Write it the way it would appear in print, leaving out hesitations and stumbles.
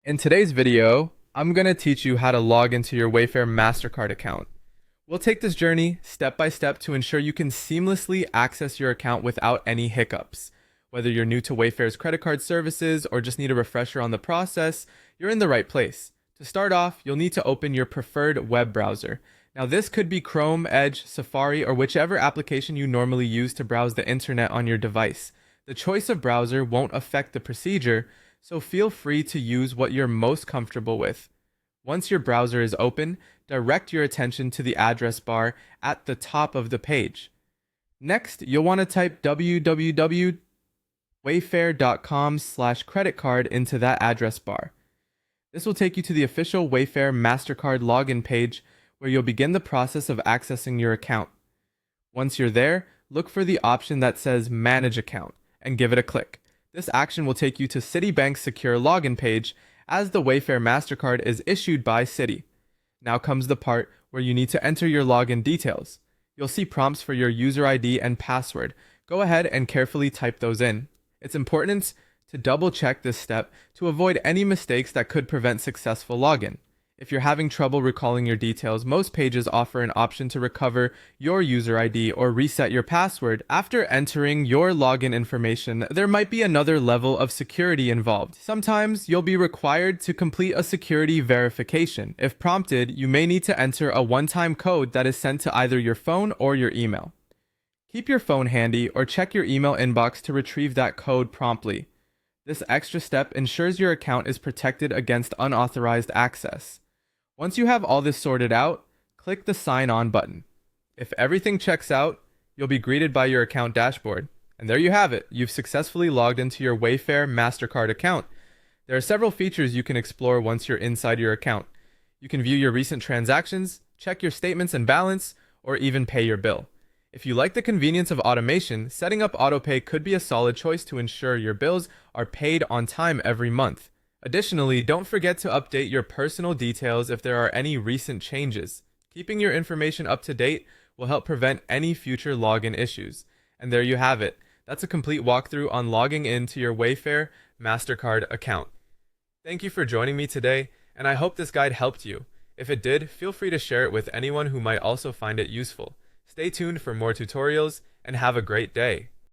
In today's video, I'm going to teach you how to log into your Wayfair MasterCard account. We'll take this journey step by step to ensure you can seamlessly access your account without any hiccups. Whether you're new to Wayfair's credit card services or just need a refresher on the process, you're in the right place. To start off, you'll need to open your preferred web browser. Now, this could be Chrome, Edge, Safari, or whichever application you normally use to browse the internet on your device. The choice of browser won't affect the procedure, so feel free to use what you're most comfortable with. Once your browser is open, direct your attention to the address bar at the top of the page. Next, you'll want to type www.wayfair.com/creditcard into that address bar. This will take you to the official Wayfair MasterCard login page where you'll begin the process of accessing your account. Once you're there, look for the option that says Manage Account and give it a click. This action will take you to Citibank's secure login page as the Wayfair MasterCard is issued by Citi. Now comes the part where you need to enter your login details. You'll see prompts for your user ID and password. Go ahead and carefully type those in. It's important to double check this step to avoid any mistakes that could prevent successful login. If you're having trouble recalling your details, most pages offer an option to recover your user ID or reset your password. After entering your login information, there might be another level of security involved. Sometimes you'll be required to complete a security verification. If prompted, you may need to enter a one-time code that is sent to either your phone or your email. Keep your phone handy or check your email inbox to retrieve that code promptly. This extra step ensures your account is protected against unauthorized access. Once you have all this sorted out, click the Sign On button. If everything checks out, you'll be greeted by your account dashboard. And there you have it. You've successfully logged into your Wayfair MasterCard account. There are several features you can explore once you're inside your account. You can view your recent transactions, check your statements and balance, or even pay your bill. If you like the convenience of automation, setting up autopay could be a solid choice to ensure your bills are paid on time every month. Additionally, don't forget to update your personal details if there are any recent changes. Keeping your information up to date will help prevent any future login issues. And there you have it. That's a complete walkthrough on logging into your Wayfair MasterCard account. Thank you for joining me today, and I hope this guide helped you. If it did, feel free to share it with anyone who might also find it useful. Stay tuned for more tutorials, and have a great day.